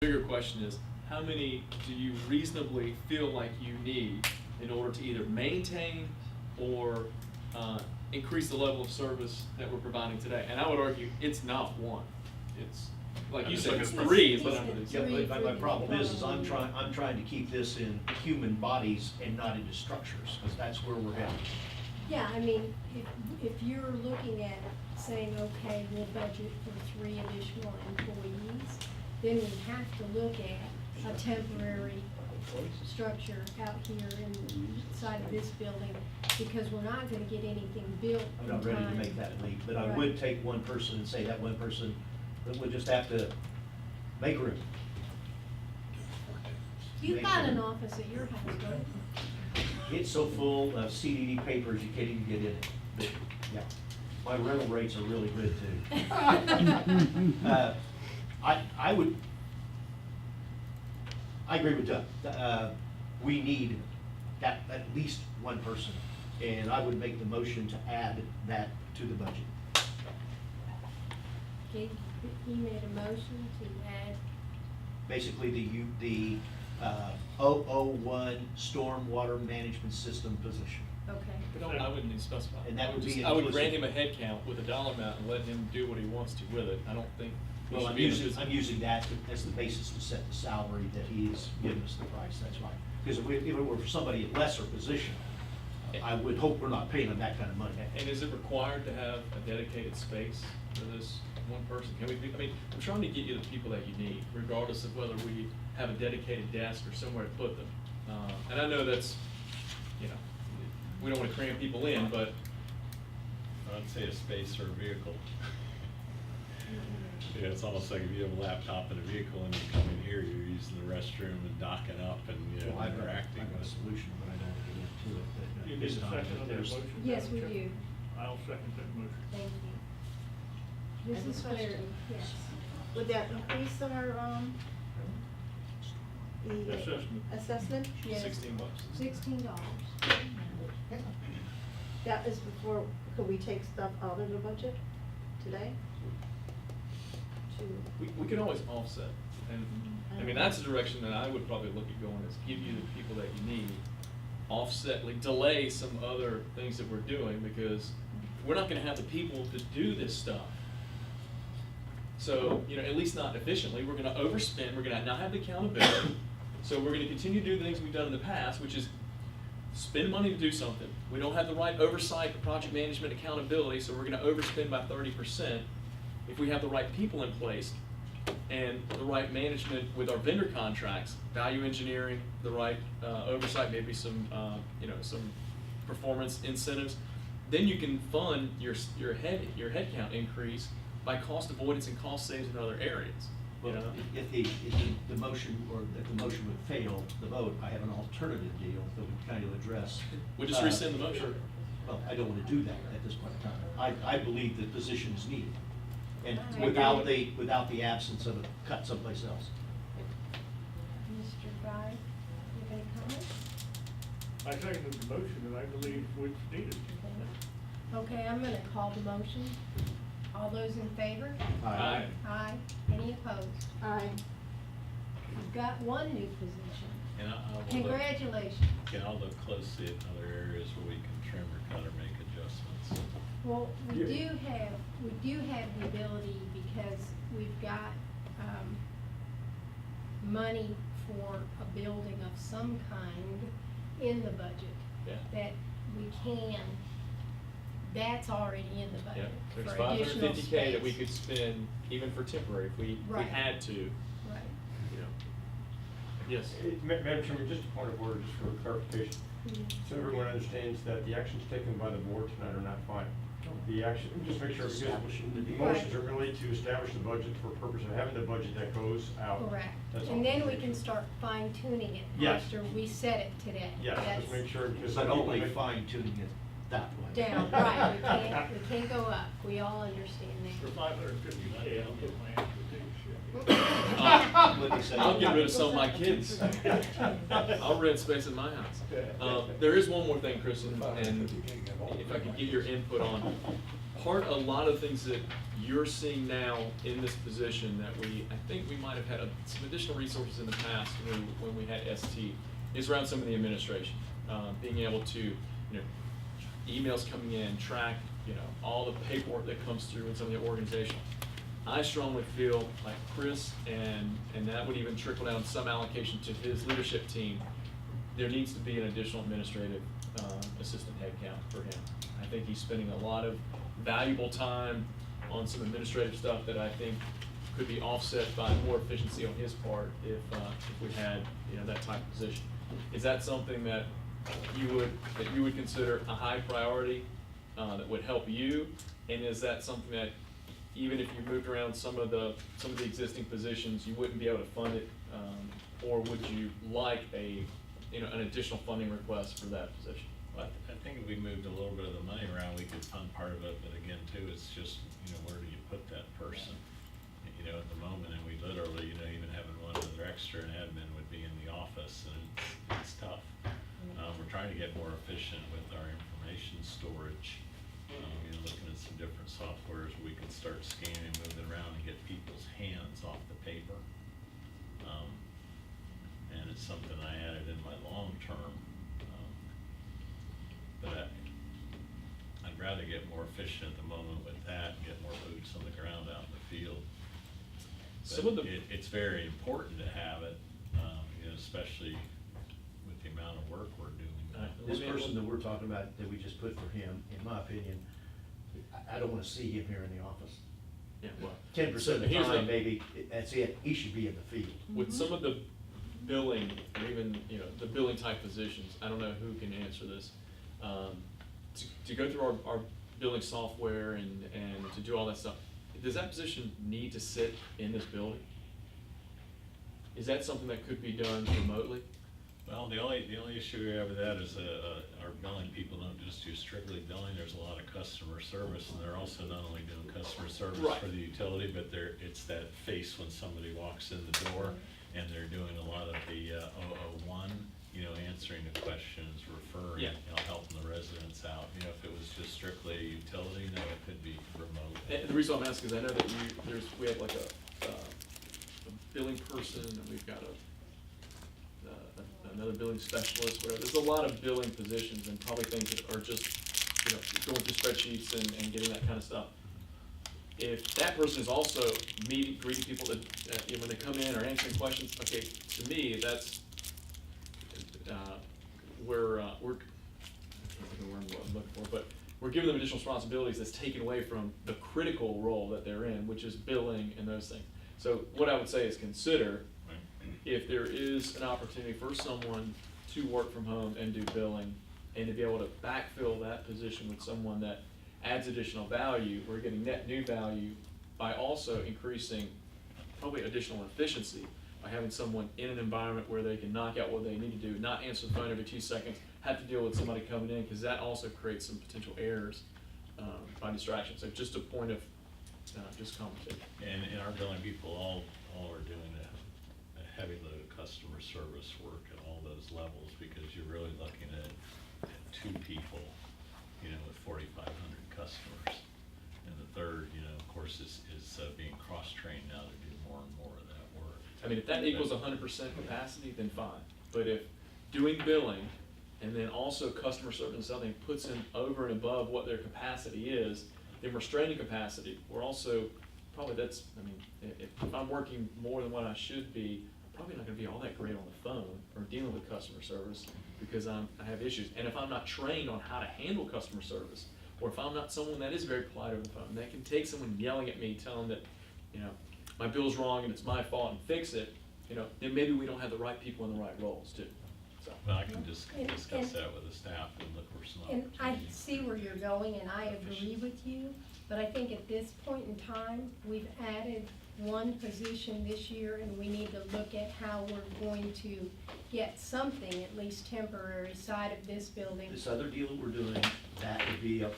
Bigger question is, how many do you reasonably feel like you need in order to either maintain or increase the level of service that we're providing today? And I would argue it's not one. It's, like you said, it's three is the number that's. Yeah, my problem is I'm trying to keep this in human bodies and not into structures, because that's where we're headed. Yeah, I mean, if you're looking at saying, okay, we'll budget for 3 additional employees, then we have to look at a temporary structure out here inside of this building, because we're not gonna get anything built I'm in not ready to time. make that leap, but I Right. would take one person and say that one person, that would just have to make room. You've got an office at your house, right? It's so full of CDD papers, you can't even get in it. But, yeah, my rental rates are really good too. I agree with Doug. We need at least one person, and I would make the motion to add that to the budget. Okay, he made a motion to add, Basically, the 001 stormwater management system position. okay. I wouldn't even specify. And that would be I would grant inclusive. him a head count with a dollar amount and let him do what he wants to with it. I don't think we Well, should I'm be in a using, position. I'm using that as the basis to set the salary that he has given us the price, that's right. Because if it were for somebody in lesser position, I would hope we're not paying them that kind of money. And is it required to have a dedicated space for this one person? Can we, I mean, I'm trying to get you the people that you need, regardless of whether we have a dedicated desk or somewhere to put them. And I know that's, you know, we don't want to cram people in, but. I'd say a space or a vehicle. Yeah, it's almost like if you have a laptop in a vehicle and you come in here, you're using the restroom and docking up and, you know, Well, I've got interacting a with. solution, but I don't want to get into it. But You need a it's not second that on that there's- motion? Yes, we Madam Chair? do. I'll second that motion. Thank you. This is for, yes. Would that increase our, the Assessment. assessment? Yes. $16. $16. That is before, could we take stuff out of the budget today? We can always offset, and, I mean, that's the direction that I would probably look at going, is give you the people that you need, offset, like, delay some other things that we're doing, because we're not gonna have the people to do this stuff. So, you know, at least not efficiently, we're gonna overspend, we're gonna not have the accountability, so we're gonna continue to do the things we've done in the past, which is spend money to do something. We don't have the right oversight, project management, accountability, so we're gonna overspend by 30%. If we have the right people in place and the right management with our vendor contracts, value engineering, the right oversight, maybe some, you know, some performance incentives, then you can fund your headcount increase by cost avoidance and cost saves in other areas. You Well, know? if the motion, or if the motion would fail the vote, I have an alternative deal that would kind of address. We just rescind the motion. Well, I don't want to do that at this point in time. I believe the position is needed, and I agree. without the absence of a cut someplace else. Mr. Guy, you have any comments? I seconded the motion and I believe it's needed. Okay, I'm gonna call the motion. All those in favor? Aye. Aye. Any opposed? Aye. You've got one new position. And I'll look- Congratulations. And I'll look closely at other areas where we can trim or cut or make adjustments. Well, we do have the ability, because we've got, money for a building of some kind in the budget. Yeah. That we can, that's already in the Yeah, budget there's for additional space. $550K that we could spend even for temporary if we Right. had to, you Right. know. Yes. Madam Chairman, just a point of order, just for clarification. So everyone understands that the actions taken by the board tonight are not final. The action, just make sure, because the motions are really to establish the budget for purpose of having the budget that goes out. Correct. That's all. And then we can start fine tuning it Yes. after we set it today. Yes, That's just make sure, because But some people only may. fine tuning it that way. down, right, we can't go up, we all understand For that. 550K, I'll put my What they say. I'll get rid of some of my kids. I'll rent space in my house. There is one more thing, Kristen, and if I could get your input on, a lot of things that you're seeing now in this position that I think we might have had some additional resources in the past when we had ST, is around some of the administration. Being able to, emails coming in, track, all the paperwork that comes through in some of the organizational. I strongly feel like Chris, and that would even trickle down some allocation to his leadership team, there needs to be an additional administrative assistant headcount for him. I think he's spending a lot of valuable time on some administrative stuff that I think could be offset by more efficiency on his part if we had, that type of position. Is that something that you would consider a high priority that would help you? And is that something that even if you moved around some of the existing positions, you wouldn't be able to fund it, or would you like an additional funding request for that position? Well, I think if we moved a little bit of the money around, we could fund part of it, but again, too, it's just, where do you put that person? At the moment, and we literally, even having one other extra in admin would be in the office, and it's tough. We're trying to get more efficient with our information storage, looking at some different softwares where we can start scanning, moving around, and get people's hands off the paper. And it's something I added in my long term. But I'd rather get more efficient at the moment with that and get more boots on the ground out in the field. But it's very important to have it, especially with the amount of work we're doing. This person that we're talking about, that we just put for him, in my opinion, I don't wanna see him here in the office. Yeah, well. 10% of so the here's time, maybe, that's it, he should be in the field. With some of the billing, or even, the billing type positions, I don't know who can answer this. To go through our billing software and to do all that stuff, does that position need to sit in this building? Is that something that could be done remotely? Well, the only issue we have with that is our billing people don't just do strictly billing. There's a lot of customer service, and they're also not only doing customer service Right. for the utility, but it's that face when somebody walks in the door, and they're doing a lot of the 001, answering the questions, referring, Yeah. helping the residents out. If it was just strictly a utility, no, it could be remote. And the reason I'm asking is I know that we have like a billing person, and we've got another billing specialist, whatever. There's a lot of billing positions and probably things that are just, going through spreadsheets and getting that kind of stuff. If that person is also greeting people that, when they come in or answering questions, okay, to me, that's, we're, I can't think of the word I'm looking for, but we're giving them additional responsibilities that's taken away from the critical role that they're in, which is billing and those things. So what I would say is consider if there is an opportunity for someone to work from home and do billing, and to be able to backfill that position with someone that adds additional value, we're getting net new value by also increasing probably additional efficiency by having someone in an environment where they can knock out what they need to do, not answer the phone every 2 seconds, have to deal with somebody coming in, because that also creates some potential errors by distraction. So just a point of just conversation. And our billing people all are doing a heavy load of customer service work at all those levels, because you're really looking at 2 people, with 4,500 customers. And the third, of course, is being cross-trained now to do more and more of that work. I mean, if that equals 100% capacity, then fine. But if doing billing and then also customer service and something puts them over and above what their capacity is, then we're straining capacity. We're also, probably if I'm working more than what I should be, I'm probably not gonna be all that great on the phone or dealing with customer service, because I have issues. And if I'm not trained on how to handle customer service, or if I'm not someone that is very polite over the phone, that can take someone yelling at me, telling that, my bill's wrong and it's my fault, and fix it, then maybe we don't have the right people in the right roles too. So. But I can just And- discuss and- that with the staff and look for some And I opportunities. see where you're going, and I agree with you, but I think at this point in time, we've added one position this year, and we need to look at how we're going to get something, at least temporary, side of this building. This other deal we're doing, that would be a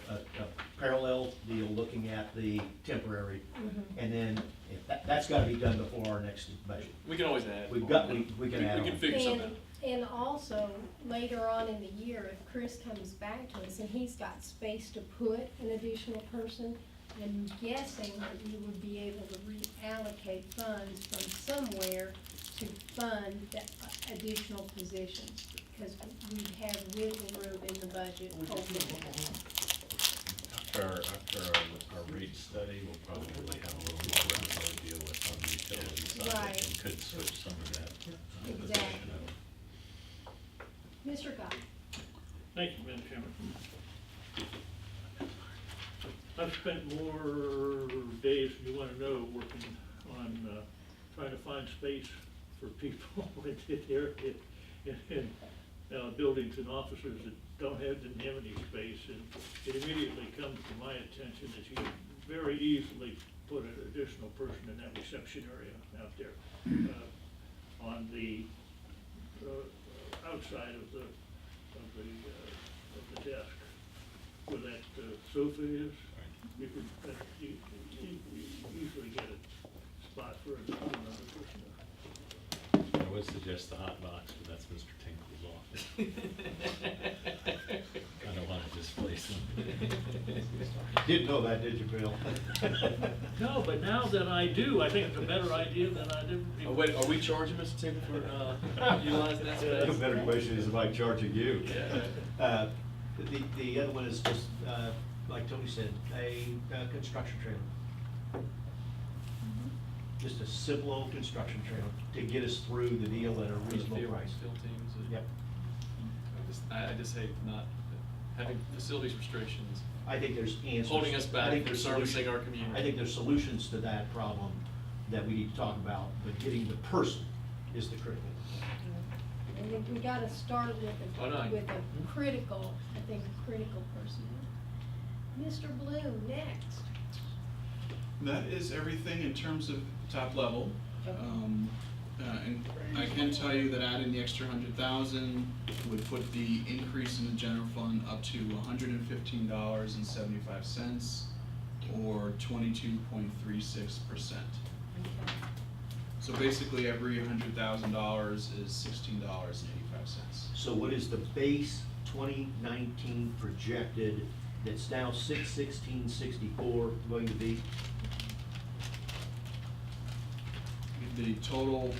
parallel deal, looking at the temporary. Mhm. And then, if that's gotta be done before our next budget. We can always add. We can add We can on. figure something out. And also, later on in the year, if Chris comes back to us and he's got space to put an additional person, I'm guessing that you would be able to reallocate funds from somewhere to fund that additional positions, because we have wiggle room in the budget. After our rate study, we'll probably have a little more revenue to deal with on the utility side Right. and could switch some of that. position Exactly. over. Mr. Guy? Thank you, Madam Chairman. I've spent more days than you wanna know working on, trying to find space for people in buildings and offices that didn't have any space, and it immediately comes to my attention that you could very easily put an additional person in that reception area out there, on the, outside of the desk, where that sofa is. You could, you easily get a spot for another person. I would suggest the hot box, but that's Mr. Tinkle's office. I don't want to displace him. Didn't know that, did you, Bill? No, but now that I do, I think it's a better idea than I did. Oh, wait, are we charging Mr. Tingle for, utilizing that The space? better question is, am I charging you? Yeah. The other one is just, like Tony said, a construction trailer. Just a simple old construction trailer to get us through the deal at a reasonable price. Field teams. Yep. I just hate not having facilities restrictions. I think there's answers. Holding us back I think from there's servicing solution- our community. I think there's solutions to that problem that we need to talk about, but getting the person is the critical. And we gotta start with Oh, no. with a critical, I think, a critical person. Mr. Bloom, next. That is everything in terms of top level. And I can tell you that adding the extra 100,000 would put the increase in the general fund up to $115.75, or 22.36%. So basically, every $100,000 is $16.85. So what is the base 2019 projected, that's now 616.64 going to be? The total,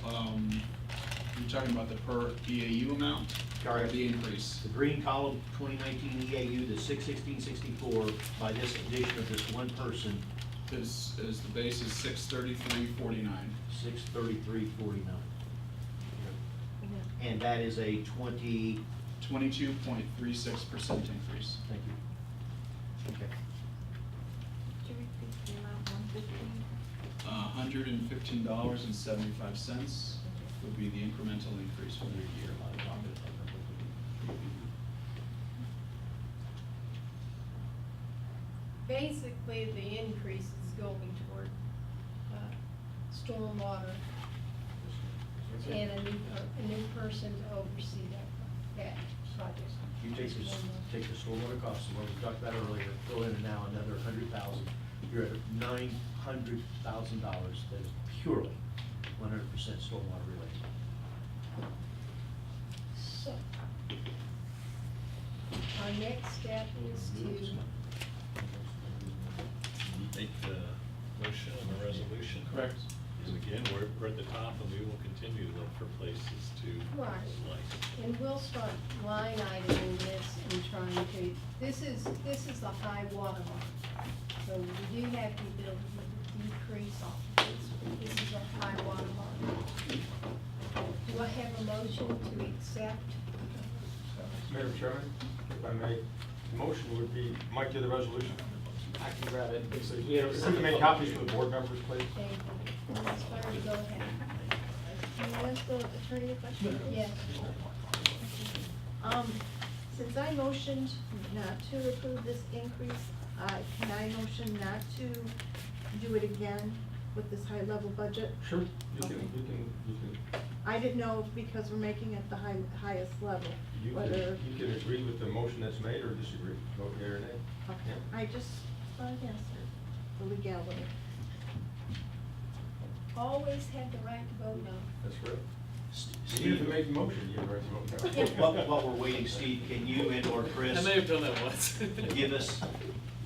you're talking about the per EAU amount? Or Correct. the increase? The green column, 2019 EAU, the 616.64, by this addition of this one person, Is the base is 633.49. 633.49. And that is a 20, 22.36% increase. thank you. Okay. Could you repeat the amount, 115? $115.75 would be the incremental increase for the year. Basically, the increase is going toward, stormwater and a new person to oversee that project. You take the stormwater costs, the one we talked about earlier, throw in now another 100,000, you're at $900,000 that is purely 100% stormwater related. So, our next step is to, Make the motion and the resolution. Correct. And again, we're at the top, and we will continue to look for places to Right. like. and we'll start line iteming this and trying to, this is a high water mark. So we do have the ability to decrease off of this, but this is a high water mark. Do I have a motion to accept? Madam Chairman, if I may, the motion would be, Mike, do the resolution. I can grab it. So you have to make copies for the board members, please. Thank you. Ms. Flurry, go ahead. Can you ask the attorney a question? Yes. Since I motioned not to approve this increase, can I motion not to do it again with this high-level budget? Sure. You Okay. can, I didn't know if because we're making it the highest level, whether, you can agree with the motion that's made or disagree, vote yea or nay. okay, I just, yes, the legality. Always have the right to vote no. That's correct. You have to make the motion, you have to Yeah. vote no. While we're waiting, Steve, can you and or Chris I may have done that once. give us,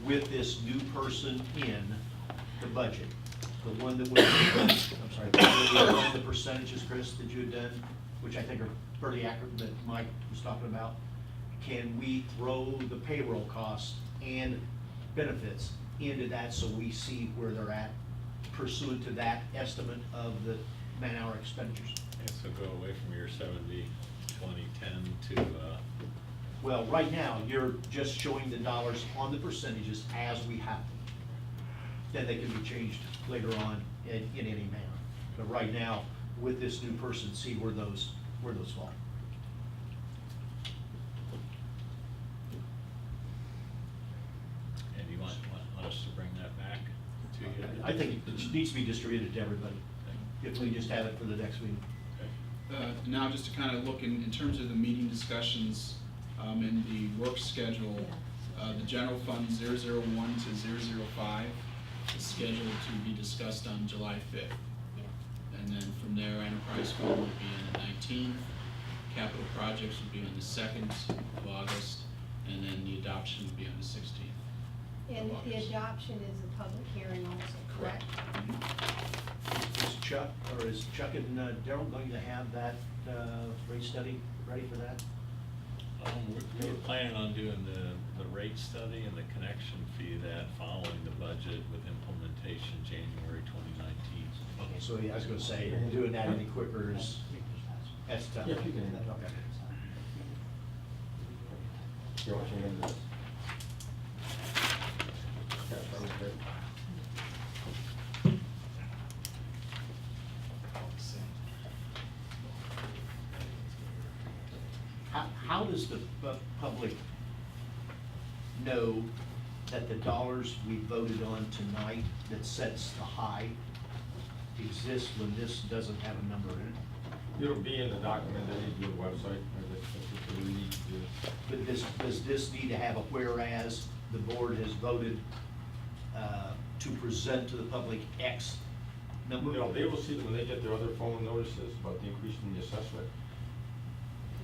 with this new person in the budget, the one that the percentages, Chris, that you had done, which I think are pretty accurate, that Mike was talking about. Can we throw the payroll costs and benefits into that so we see where they're at pursuant to that estimate of the man-hour expenditures? Yeah, so go away from your 70, 20, 10 to, Well, right now, you're just showing the dollars on the percentages as we have them. Then they can be changed later on in any manner. But right now, with this new person, see where those fall. and you want us to bring that back to you? I think it needs to be distributed to everybody, if we just have it for the next meeting. Okay. Now, just to kind of look in terms of the meeting discussions, in the work schedule, the general fund 001 to 005 is scheduled to be discussed on July 5th. And then from there, enterprise fund would be on the 19th, capital projects would be on the 2nd of August, and then the adoption would be on the 16th. And of the August. adoption is a public hearing also, correct? Is Chuck and Daryl going to have that rate study ready for that? We were planning on doing the rate study and the connection fee that following the budget with implementation January 2019. Okay, so yeah, I was gonna say, doing that any quicker is, that's tough. Yeah, you can. Okay. You want to amend this? Yeah, sounds good. How does the public know that the dollars we voted on tonight that sets the high exists when this doesn't have a number in it? It'll be in the document that you do the website, that's what we need to do. But does this need to have a whereas the board has voted to present to the public X number? No, they will see it when they get their other phone notices about the increase in the assessment.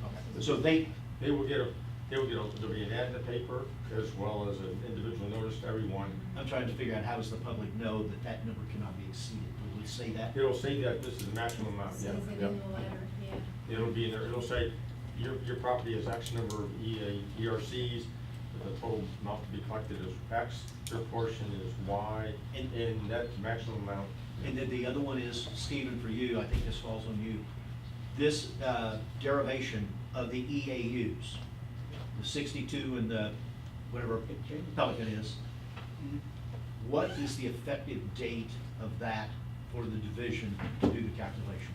Okay. So they, There'll be an ad in the paper as well as an individual notice to everyone. I'm trying to figure out how does the public know that that number cannot be exceeded? Will it say that? It'll say that this is the maximum amount, Says yeah. it yeah. in the letter, yeah. It'll be in there, it'll say, your property has X number of ERCs, the total amount to be collected is X, your portion is Y, and that maximum amount. And then the other one is, Stephen, for you, I think this falls on you. This derivation of the EAUs, the 62 and the whatever Pelican is, what is the effective date of that for the division to do the calculation?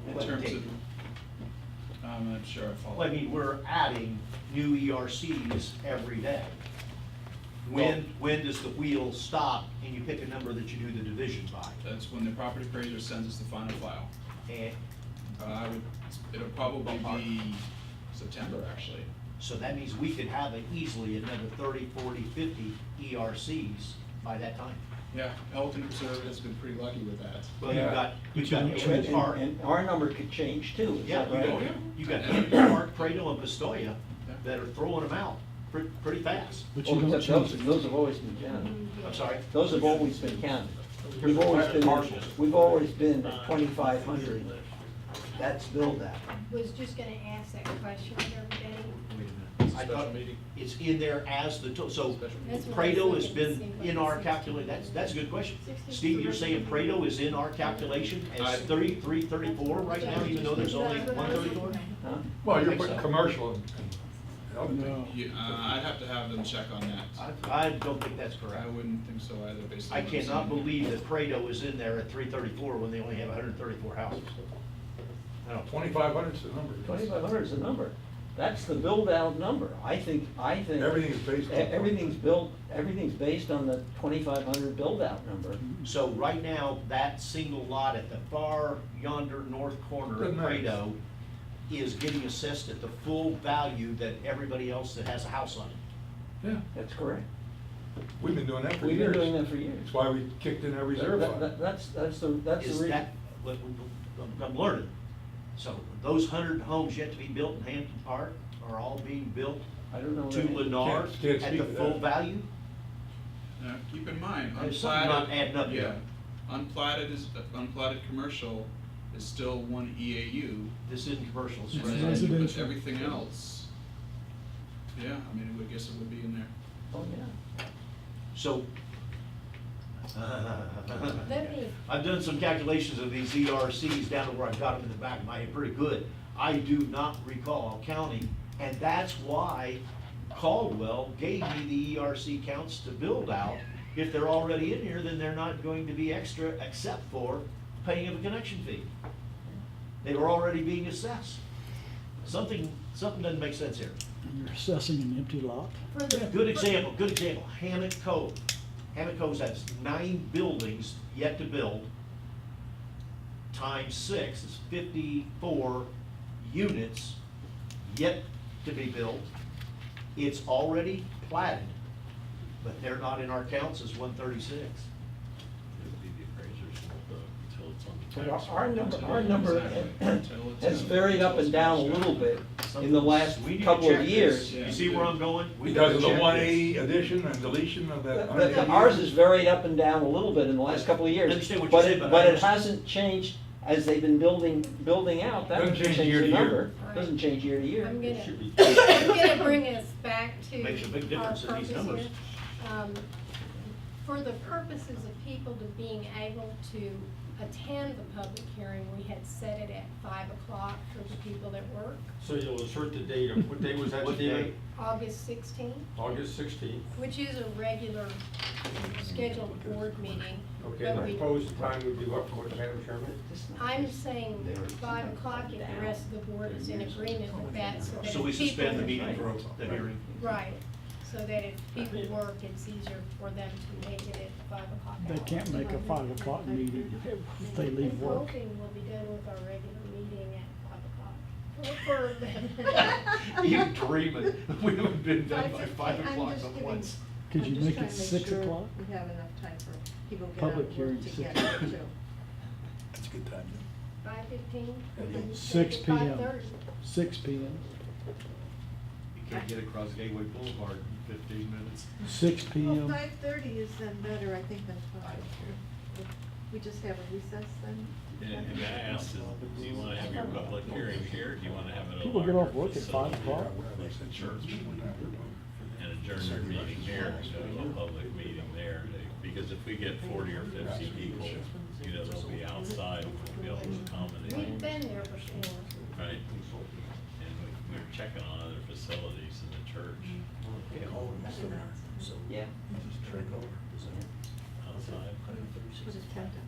In What terms date? of, I'm not sure I follow. Well, I mean, we're adding new ERCs every day. When does the wheel stop and you pick a number that you do the division by? That's when the property appraiser sends us the final file. And It'll probably be September, actually. so that means we could have easily another 30, 40, 50 ERCs by that time. Yeah, Elton Preserve has been pretty lucky with that. Well, Yeah. you've got And, Eden Park. and our number could change too, is Yeah, that right? you got Eden Park, Cradle, and Pistoia that are throwing them out pretty fast. But you don't change those have always been counted. I'm sorry? Those have always been counted. We've always been at 2,500. That's billed at. Was just gonna ask that question of everybody. Wait a minute. I thought Special meeting. it's in there as the, so That's what I Prado was has thinking, been it seemed in like our 60. calculation, that's a good question. Steve, you're saying Prado is in our calculation as 33, 34 right now, even though there's only 134? Huh? Well, you're putting commercial in. I'd have to have them check on that. I don't think that's I correct. wouldn't think so either, based on. I what I'm cannot seeing. believe that Prado is in there at 334 when they only have 134 houses. I don't know. 2,500 is the number. 2,500 is the number. That's the build-out number. I think. Everything is based on- Everything's based on the 2,500 build-out number. So right now, that single lot at the far yonder north corner of Doesn't matter. Prado is getting assessed at the full value that everybody else that has a house on it. Yeah, That's correct. we've been doing that for We've years. been doing that for years. That's why we kicked in a reserve fund. That's the Is reason. that, I'm learning, So those 100 homes yet to be built in Hampton Park are all being built I don't know. to that- Lennar Can't at speak the to full that. value? Now, keep in mind, There's something not unplatted, adding up yeah, here. unplatted commercial is still one EAU. This isn't commercial, it's And residential. then, but everything else, yeah, I mean, I would guess it would be in there. Oh, yeah. So, Let me- I've done some calculations of these ERCs down to where I've got them in the back of my head pretty good. I do not recall counting, and that's why Caldwell gave me the ERC counts to build out. If they're already in here, then they're not going to be extra except for paying of a connection fee. They were already being assessed. Something doesn't make sense here. And you're assessing an empty lot? For the- Good example, Hammett Cove. Hammett Cove has 9 buildings yet to build. Times 6 is 54 units yet to be built. It's already platted, but they're not in our counts as 136. It'd be the appraisers until it's on the But tax. our number has varied up and down a little bit in the last We need to couple check of this. years. You see where I'm going? We Because of gotta the check one this. A addition and deletion of that. But 180. ours has varied up and down a little bit in the last couple of I years. understand what But you're it, saying, but but it hasn't changed as they've been building out. That Doesn't doesn't change change year the to year. number. Doesn't change year to year. I'm It should be. gonna bring us back to Makes a big our difference in these purpose numbers. here. For the purposes of people to being able to attend the public hearing, we had set it at 5 o'clock for the people that work, So you'll insert the date of, what day was that, What Stephen? day? August 16th, August 16th. which is a regular scheduled board meeting. Okay, but and I we- suppose the time would be what, Madam Chairman? I'm saying 5 o'clock if the rest of the board is in agreement with that, so that So we if people- suspend the meeting for the hearing. Right, so that if people work, it's easier for them to make it at 5 o'clock. They can't make a 5 o'clock meeting if they leave I'm work. hoping we'll be done with our regular meeting at 5 o'clock. You dreaming, we haven't been done by 5 I'm o'clock just but giving- once. Could I'm you just make trying it to make 6 sure o'clock? We have enough time for people to get out Public of hearing work to 6 get here too. That's a good time. 5:15? 6 p.m. 5:30. 6 p.m. You can't get across Gateway Boulevard in 15 minutes. 6 Well, p.m. 5:30 is then better, I think, than 5. We just have a recess then? And I asked, do you wanna have your public hearing here, do you wanna have it at a People get off larger work at 5 facility, o'clock. like the church? And adjourn their meeting here, and do a public meeting there, because if we get 40 or 50 people, you know, they'll be outside, we won't be able to accommodate. We've been there before. Right, and we're checking on other facilities in the church, Yeah. outside. Put a tent up.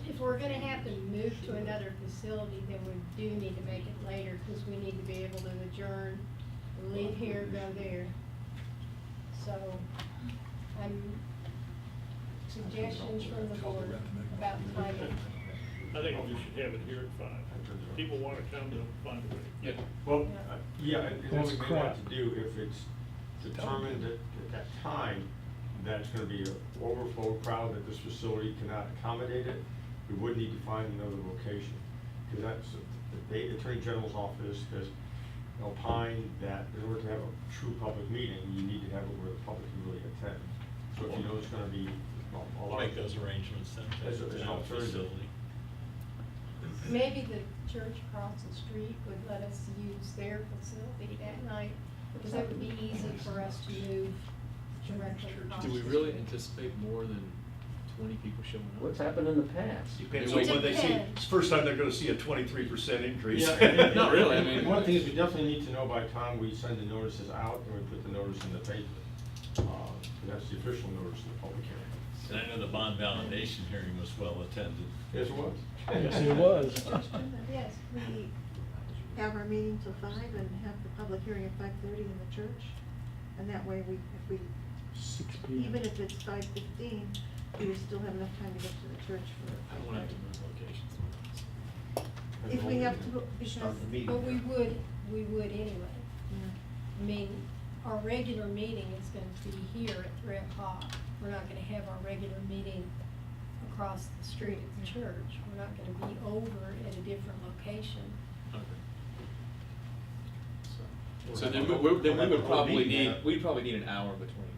If we're gonna have to move to another facility, then we do need to make it later, because we need to be able to adjourn, leave here, go there. So, suggestions from the board about timing. I think we should have it here at 5. If people wanna come, they'll find a way. Yeah. Well, yeah, and That's what we may crap. want to do, if it's determined at that time that it's gonna be an overflow crowd, that this facility cannot accommodate it, we would need to find another location. Because that's, the Attorney General's office has opined that in order to have a true public meeting, you need to have it where the public can really attend. So if you know it's gonna be a We'll large. make those arrangements then, As to an have a alternative. facility. Maybe the church across the street would let us use their facility that night, because that would be easy for us to move directly across. Do we the really street. anticipate more than 20 people showing up? What's happened in the past? Depends It on when they see, depends. it's the first time they're gonna see a 23% increase. Yeah, Not really, I mean- One thing is we definitely need to know by the time we send the notices out and we put the notice in the paper. That's the official notice of the public hearing. And I know the bond validation hearing was well attended. Yes, it was. Yes, it was. Yes, We have our meeting till 5 and have the public hearing at 5:30 in the church. And that way if we, 6 p.m. even if it's 5:15, we would still have enough time to get to the church for. I don't want to have to move locations. If we have to, because, Start the meeting. but we would anyway. yeah. I mean, our regular meeting is gonna be here at 3 o'clock. We're not gonna have our regular meeting across the street at the church. We're not gonna be over at a different location. Okay. So then we would probably need, we'd probably need an hour between,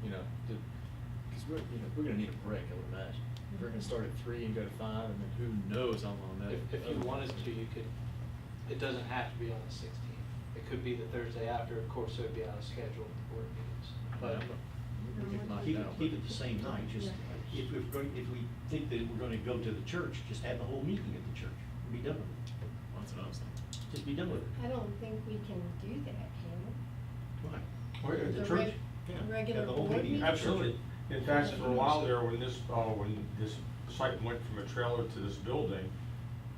you know, because we're, you know, we're gonna need a break, I would imagine. We're gonna start at 3 and go to 5, and then who knows how long that. If you wanted to, you could, it doesn't have to be on the 16th. It could be the Thursday after, of course, it would be out of schedule with board meetings. But we could knock Keep it it, out. keep it the same night, just, if we're going, if we think that we're gonna go to the church, just have the whole meeting at the church, and be done with it. That's what I was thinking. Just be done with it. I don't think we can do that, can we? Why? Oh, yeah, The the church? Yeah, regular have the whole board meeting meeting? at the church. Absolutely. In fact, for a while there, when this site went from a trailer to this building,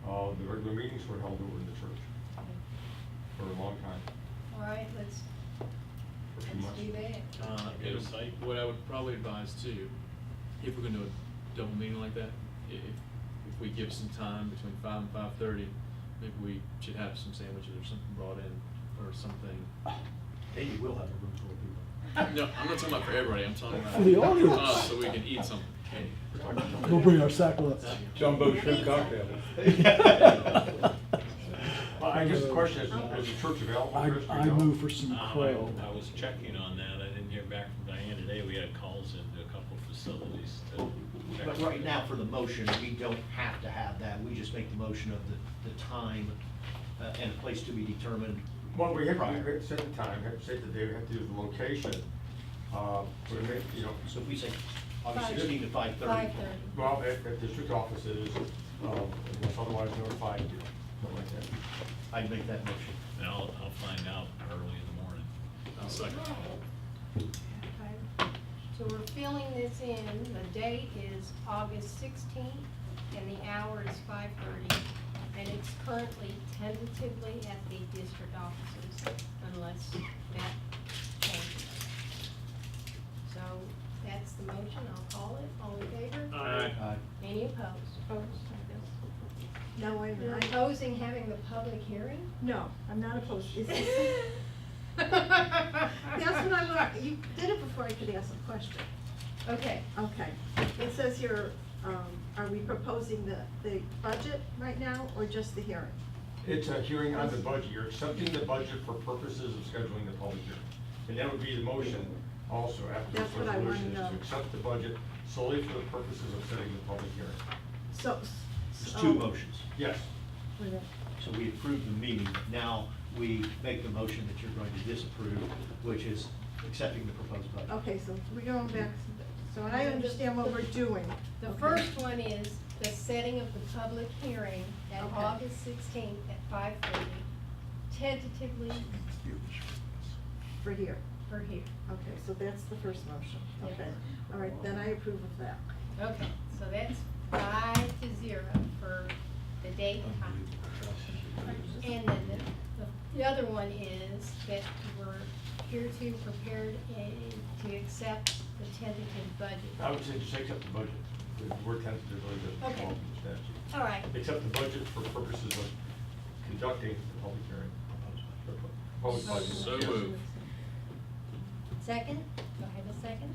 the regular meetings were held over in the church for a long time, All right, let's for a few months. do that. Get a site. What I would probably advise too, if we're gonna do a double meeting like that, if we give some time between 5 and 5:30, maybe we should have some sandwiches or something brought in, or something. Then you will have a room full of people. No, I'm not talking about for everybody, I'm talking about For the audience. us, so we can eat something. We'll bring our sack lunch. Jumbo shrimp cocktail. Well, I guess the question is the church available? I, for us to I go? move for some I quail. was checking on that, I didn't hear back from Diane today, we had calls into a couple of facilities to check. But right now, for the motion, we don't have to have that, we just make the motion of the time and a place to be determined. Well, we have prior. to set the time, have to set the day, we have to do the location. But it may, you know, So if we say August 16 to 5:30. 5:30. well, at district offices, unless otherwise notified, something like that. I'd make that motion. And I'll find out early in the morning. I'll second. Okay. So we're filling this in, the date is August 16th, and the hour is 5:30, and it's currently tentatively at the district offices, unless that changes. So that's the motion, I'll call it, all in favor? Aye. Any opposed? Opposed, No, wait a You're minute. opposing having the public hearing? No, I'm not opposed. That's what I want, you did it before I could ask a question. Okay, Okay, it says here, are we proposing the budget right now, or just the hearing? It's a hearing on the budget, you're accepting the budget for purposes of scheduling the public hearing. And that would be the motion also after this That's what I wanna resolution, is know. to accept the budget solely for the purposes of setting the public hearing. So. There's two motions. Yes. Wait a minute. So we approved the meeting, now we make the motion that you're going to disapprove, which is accepting the proposed budget. Okay, so we're going back, so I understand what we're doing. the Okay. first one is the setting of the public hearing at Okay. August 16th at 5:30, tentatively For here. for here. Okay, so that's the first motion. Yes. Okay, all right, then I approve of that. Okay, so that's 5-0 for the date and time. And then the other one is that we're here to prepared to accept the tentative budget. I would say just accept the budget, the word tentatively doesn't Okay. fall from the statute. All right. Accept the budget for purposes of conducting the public hearing. Proposed budget. So yes. moved. Second, do I have a second?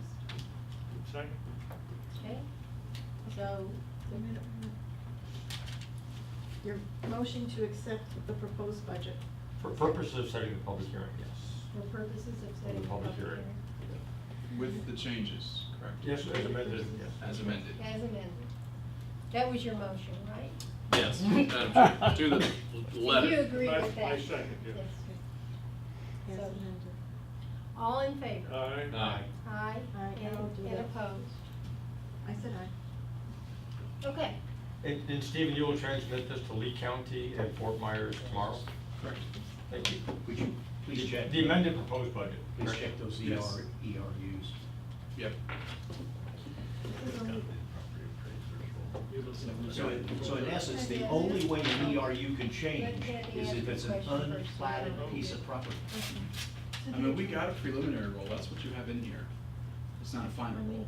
Second. Okay, so, Your motion to accept the proposed budget. For purposes of setting the public hearing, yes. for purposes of setting the public public hearing. hearing. With the changes, correct? Yes, as amended, yes. As amended. As amended. That was your motion, right? Yes, Madam Chair, to the letter. Do you agree I- with that? I second, yeah. Yes. As So, amended. all in favor? Aye. Aye. Aye, Aye, I'll do and that. opposed? I said aye. Okay, And Stephen, you will transmit this to Lee County and Fort Myers tomorrow? Correct. Thank you. Would you please check? The amended proposed budget. Please correct? check those Yes. ERUs. Yep. This is only- So in essence, the only way an ERU can change is if it's an unplatted piece of property. I mean, we got a preliminary roll, that's what you have in here. It's not a final roll.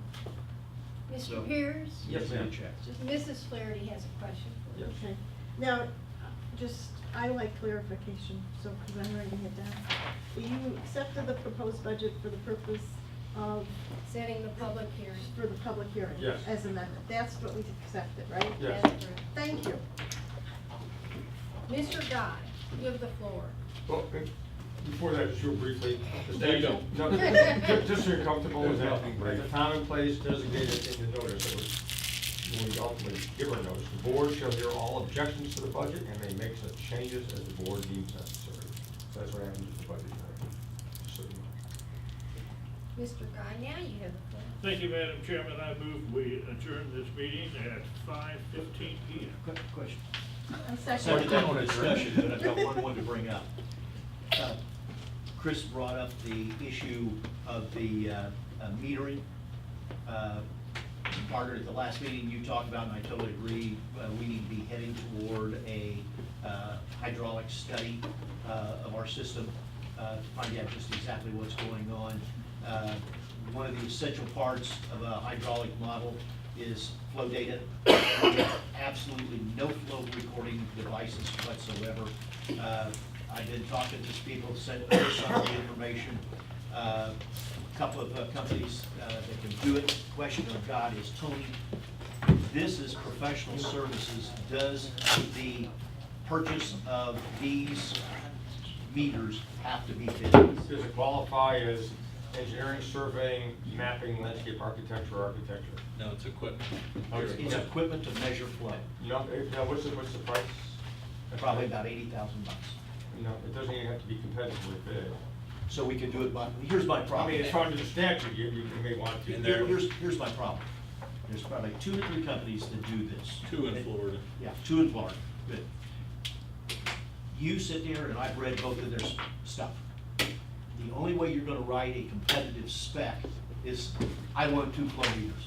So- Mr. Pierce? Yes, ma'am. Check. Mrs. Flaherty has a question for you. Yes. Okay, now, just, I like clarification, so, because I'm writing it down. You accepted the proposed budget for the purpose of, Setting the public hearing. for the public hearing. Yes. As amendment. That's what we accepted, right? Yes. That's correct. Thank you. Mr. Guy, you have the floor. Well, before that, just real briefly, the No, you statute, don't. no, just so you're comfortable with that, the time and place designated in the notice, that was, when we ultimately give our notice, the board shall hear all objections to the budget and may make such changes as the board deems necessary. So that's what happens with the budget tonight. Just so you know. Mr. Guy, now you have the floor. Thank you, Madam Chairman. I move we adjourn this meeting at 5:15 PM. Quick question. I'm Sorry second. to have a discussion, but I've got one to bring up. Chris brought up the issue of the metering. Margaret, at the last meeting you talked about, and I totally agree, we need to be heading toward a hydraulic study of our system to find out just exactly what's going on. One of the essential parts of a hydraulic model is flow data. We have absolutely no flow recording devices whatsoever. I've been talking to people, sent over some of the information. A couple of companies that can do it. Question of God is Tony. This is professional services. Does the purchase of these meters have to be bid? Does it qualify as engineering, surveying, mapping, landscape architecture, architecture? No, it's equipment. It's equipment to measure flow, No, now what's the price? probably about $80,000. No, it doesn't even have to be competitively bid. So we can do it by, here's my I problem. mean, it's under the statute, you may want to. And there- Here's my problem. There's probably 2 or 3 companies that do this. 2 in Florida. Yeah, 2 in Florida, good. You sit there, and I've read both of their stuff. The only way you're gonna write a competitive spec is, I want 2 flow meters.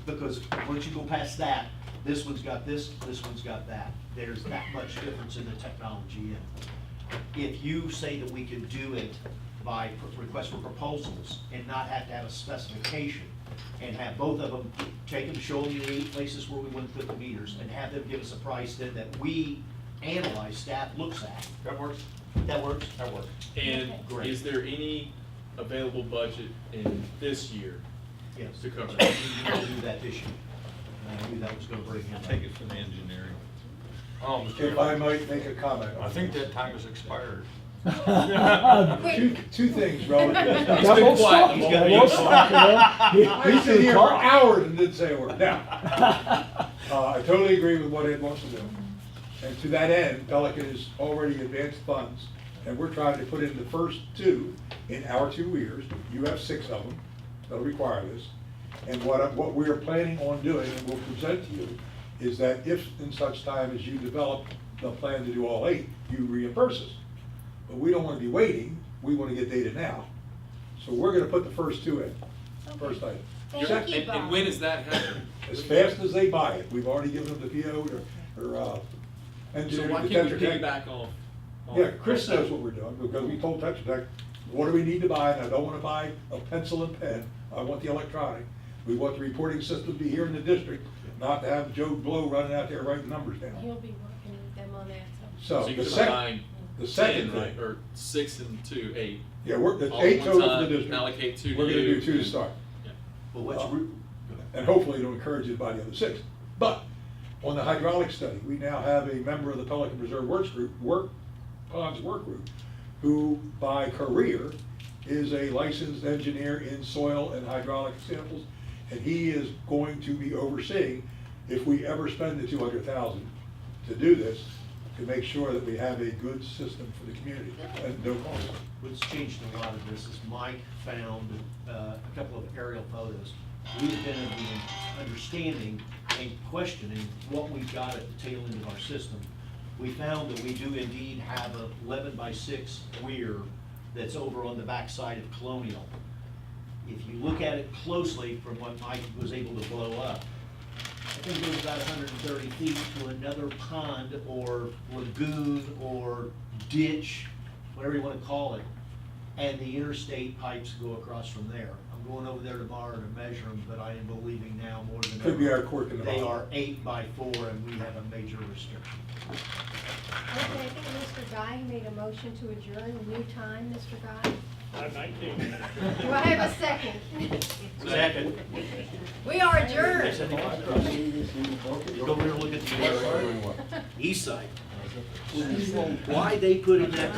Because once you go past that, this one's got this one's got that. There's that much difference in the technology in it. If you say that we can do it by request for proposals and not have to have a specification, and have both of them, take them, show them the 8 places where we want to put the meters, and have them give us a price then that we analyze, staff looks at. That works? That works? That works. And Great. is there any available budget in this year Yes. to cover We that? need to do that this year. And I knew that was gonna bring him up. Take it from the engineering. If I might make a comment. I think that time has expired. Two things relative. He's been quiet. He's got Won't stop, you know? He's been here for hours and didn't say a word. Now, I totally agree with what Ed wants to do. And to that end, Pelican has already advanced funds, and we're trying to put in the first 2 in our 2 years. You have 6 of them that'll require this. And what we are planning on doing, and we'll present to you, is that if in such time as you develop the plan to do all 8, you reimburse us. But we don't want to be waiting, we want to get data now. So we're going to put the first 2 in, first item. Thank Second, you, And Bob. when is that happening? as fast as they buy it, we've already given them the PO or So engineering. why to can't we Tetra Tech. piggyback off? Yeah, Chris knows what we're doing, because we told Tetra Tech, what do we need to buy, and I don't wanna buy a pencil and pen, I want the electronic. We want the reporting system to be here in the district, not to have Joe Blow running out there writing numbers down. He'll be working with them on that, so. So, you're the gonna second, buy the second 10, right? thing, Or 6 and 2, 8. yeah, it's all 8 at one total for time, the district. allocate 2 to We're gonna you, do 2 to and- start. Yeah. Well, what's, go ahead. And hopefully it'll encourage you to buy the other 6. But, on the hydraulic study, we now have a member of the Pelican Reserve Ponds Work Group, who by career is a licensed engineer in soil and hydraulic samples, and he is going to be overseeing, if we ever spend the 200,000 to do this, to make sure that we have a good system for the community, and no cost. What's changed a lot of this is Mike found a couple of aerial photos. We've been of the understanding and questioning what we've got at the tail end of our system. We found that we do indeed have a 11x6 weir that's over on the backside of Colonial. If you look at it closely from what Mike was able to blow up, I think it was about 130 feet to another pond or lagoon or ditch, whatever you want to call it, and the interstate pipes go across from there. I'm going over there tomorrow to measure them, but I am believing now more than ever. Could be our quirk in the They bottle. are 8x4, and we have a major restriction. Okay, I think Mr. Guy made a motion to adjourn. New time, Mr. Guy? I'm 19. Do I have a second? Second. We are adjourned. Go over and look at the east side. Why they put in that